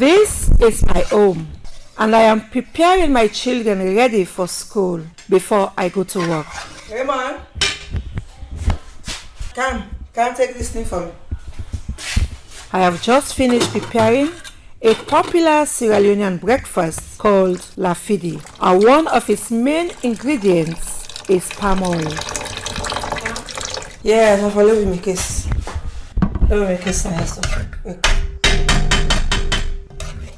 This is my home, and I am preparing my children ready for school before I go to work. Hey man, come take this thing for me. I have just finished preparing a popular Sierra Leonean breakfast called lafidi, and one of its main ingredients is palm oil. Yeah, no, let me make this.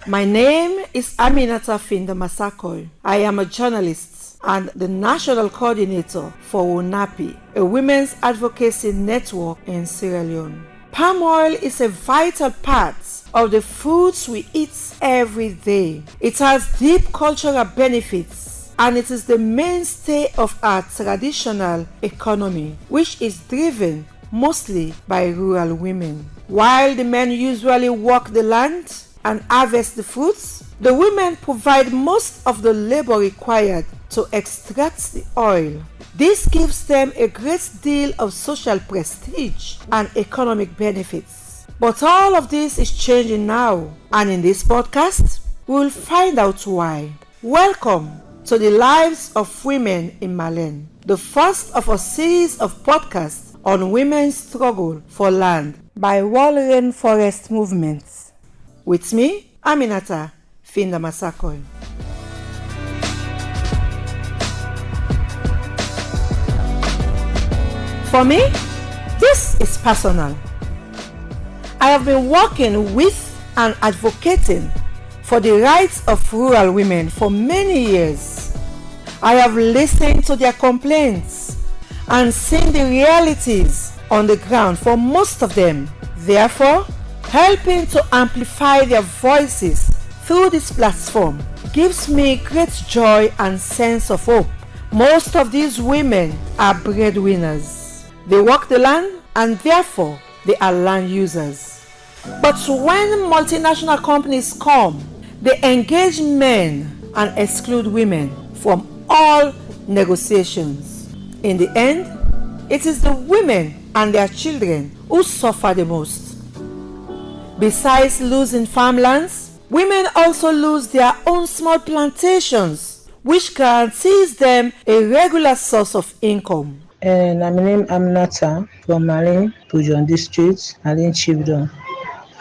My name is Aminata Finda Massaquoi. I am a journalist and the national coordinator for WoNARPI, a women's advocacy network in Sierra Leone. Palm oil is a vital part of the foods we eat every day. It has deep cultural benefits and it is the mainstay of our traditional economy, which is driven mostly by rural women. While the men usually work the land and harvest the fruits, the women provide most of the labor required to extract the oil. This gives them a great deal of social prestige and economic benefits. But all of this is changing now, and in this podcast, we will find out why. Welcome to the Lives of Women in Malen, the first of a series of podcasts on women's struggle for land by World Rainforest Movements. With me, Aminata Finda Massaquoi. For me, this is personal. I have been working with and advocating for the rights of rural women for many years. I have listened to their complaints and seen the realities on the ground for most of them. Therefore, helping to amplify their voices through this platform gives me great joy and sense of hope. Most of these women are breadwinners. They work the land and therefore they are land users. But when multinational companies come, they engage men and exclude women from all negotiations. In the end, it is the women and their children who suffer the most. Besides losing farmlands, women also lose their own small plantations, which guarantees them a regular source of income. And I'm named Aminata from Malen, Pujon District, Malen Chiefdom.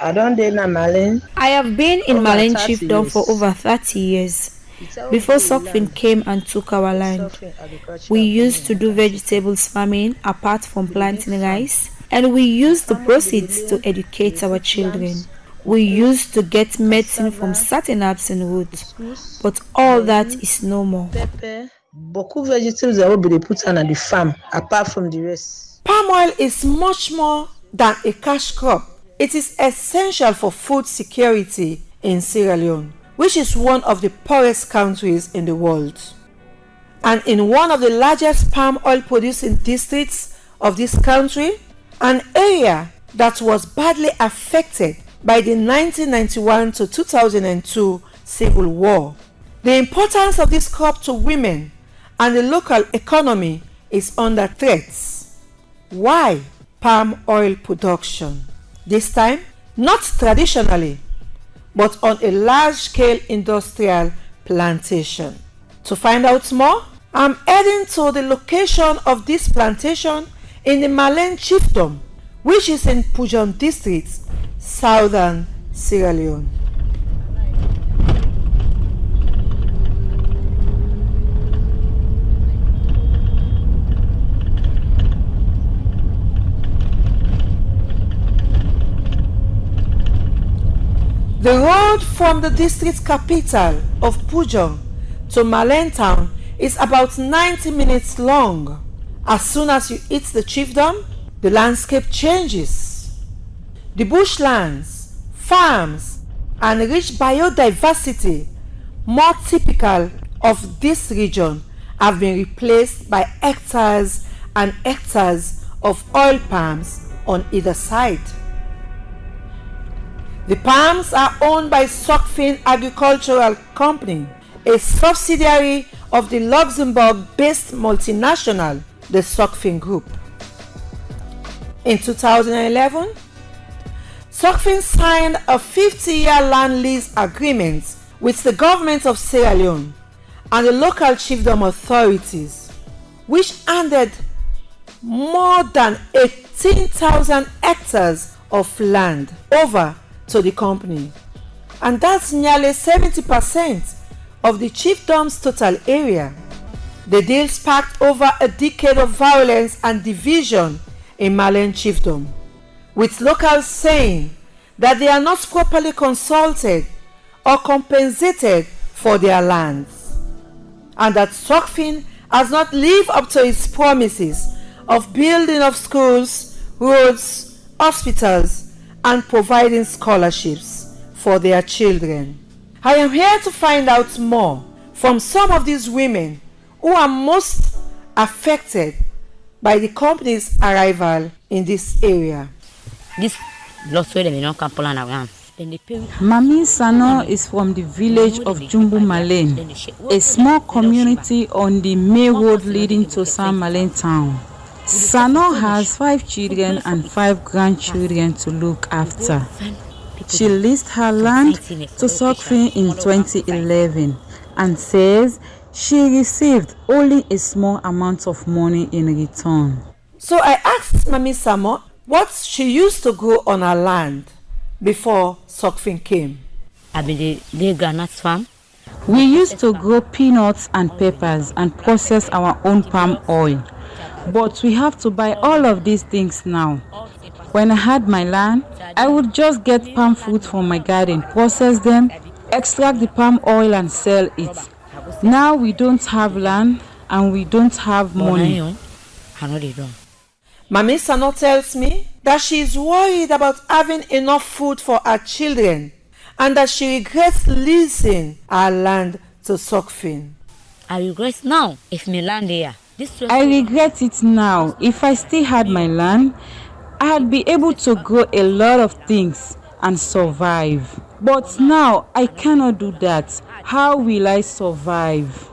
I don't date Malen. I have been in Malen Chiefdom for over 30 years. Before Socfin came and took our land, we used to do vegetables farming apart from planting rice, and we used the proceeds to educate our children. We used to get medicine from certain herbs and roots, but all that is no more. Beaucoup vegetables that will be put on the farm apart from the rest. Palm oil is much more than a cash crop. It is essential for food security in Sierra Leone, which is one of the poorest countries in the world. And in one of the largest palm oil producing districts of this country, an area that was badly affected by the 1991 to 2002 civil war. The importance of this crop to women and the local economy is under threat. Why palm oil production? This time, not traditionally, but on a large-scale industrial plantation. To find out more, I'm heading to the location of this plantation in the Malen Chiefdom, which is in Pujon District, southern Sierra Leone. The road from the district capital of Pujon to Malen town is about 90 minutes long. As soon as you hit the chiefdom, the landscape changes. The bushlands, farms, and rich biodiversity, more typical of this region, have been replaced by hectares and hectares of oil palms on either side. The palms are owned by Socfin Agricultural Company, a subsidiary of the Luxembourg-based multinational, the Socfin Group. In 2011, Socfin signed a 50-year land lease agreement with the government of Sierra Leone and the local chiefdom authorities, which handed more than 18,000 hectares of land over to the company. And that's nearly 70% of the chiefdom's total area. The deal sparked over a decade of violence and division in Malen chiefdom, with locals saying that they are not properly consulted or compensated for their lands, and that Socfin has not lived up to its promises of building of schools, roads, hospitals, and providing scholarships for their children. I am here to find out more from some of these women who are most affected by the company's arrival in this area. Mami Sano is from the village of Jumbu Malen, a small community on the main road leading to San Malen town. Sano has 5 children and 5 grandchildren to look after. She leased her land to Socfin in 2011 and says she received only a small amount of money in return. So I asked Mami Samo what she used to grow on her land before Socfin came. We used to grow peanuts and peppers and process our own palm oil. But we have to buy all of these things now. When I had my land, I would just get palm fruit from my garden, process them, extract the palm oil and sell it. Now we don't have land and we don't have money. Mami Sano tells me that she is worried about having enough food for her children and that she regrets leasing her land to Socfin. I regret now if my land here. I regret it now. If I still had my land, I'd be able to grow a lot of things and survive. But now I cannot do that. How will I survive?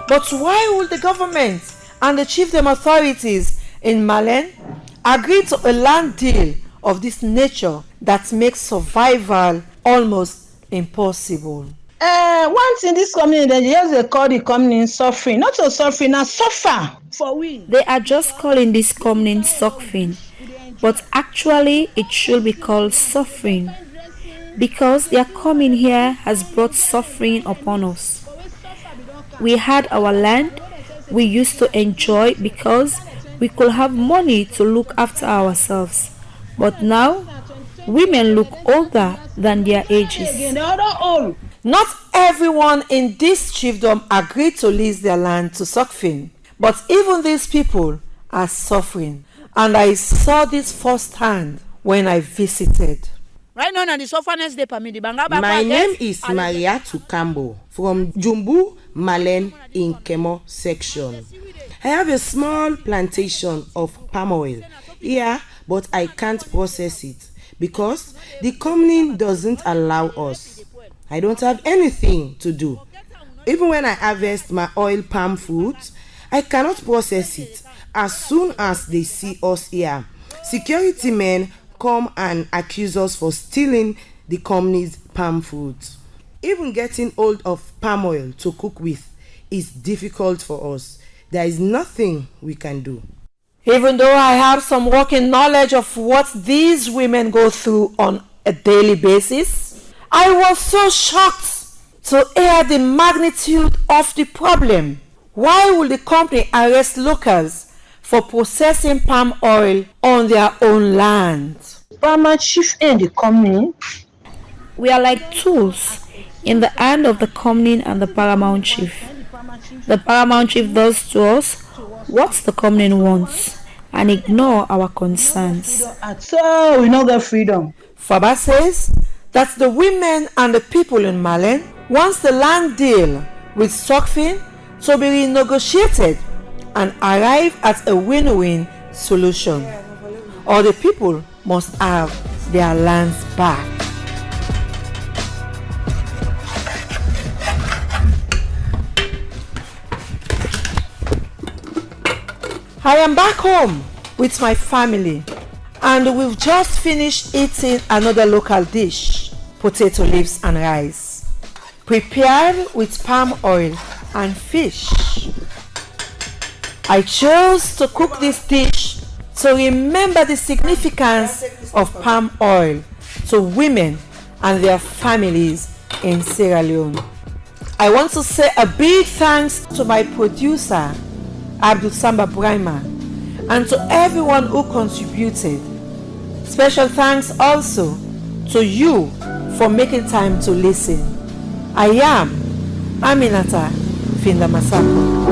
But why would the government and the chiefdom authorities in Malen agree to a land deal of this nature that makes survival almost impossible? Once in this community, they call the company suffering. Not so suffering, now suffer for we. They are just calling this company Socfin, but actually it should be called suffering, because their coming here has brought suffering upon us. We had our land we used to enjoy because we could have money to look after ourselves, but now women look older than their ages. Not everyone in this chiefdom agreed to lease their land to Socfin, but even these people are suffering, and I saw this firsthand when I visited. My name is Maria Tukambo from Jumbu Malen in Kemo section. I have a small plantation of palm oil here, but I can't process it because the company doesn't allow us. I don't have anything to do. Even when I harvest my oil palm fruit, I cannot process it. As soon as they see us here, security men come and accuse us for stealing the company's palm fruit. Even getting hold of palm oil to cook with is difficult for us. There is nothing we can do. Even though I have some working knowledge of what these women go through on a daily basis, I was so shocked to hear the magnitude of the problem. Why would the company arrest locals for processing palm oil on their own land? Palma chief in the company. We are like tools in the hand of the company and the paramount chief. The paramount chief does to us what the company wants and ignore our concerns. So we don't get freedom. Faba says that the women and the people in Malen wants the land deal with Socfin to be renegotiated and arrive at a win-win solution, or the people must have their lands back. I am back home with my family and we've just finished eating another local dish, potato leaves and rice, prepared with palm oil and fish. I chose to cook this dish to remember the significance of palm oil to women and their families in Sierra Leone. I want to say a big thanks to my producer, Abdul Samba Brahma, and to everyone who contributed. Special thanks also to you for making time to listen. I am Aminata Finda Massaquoi.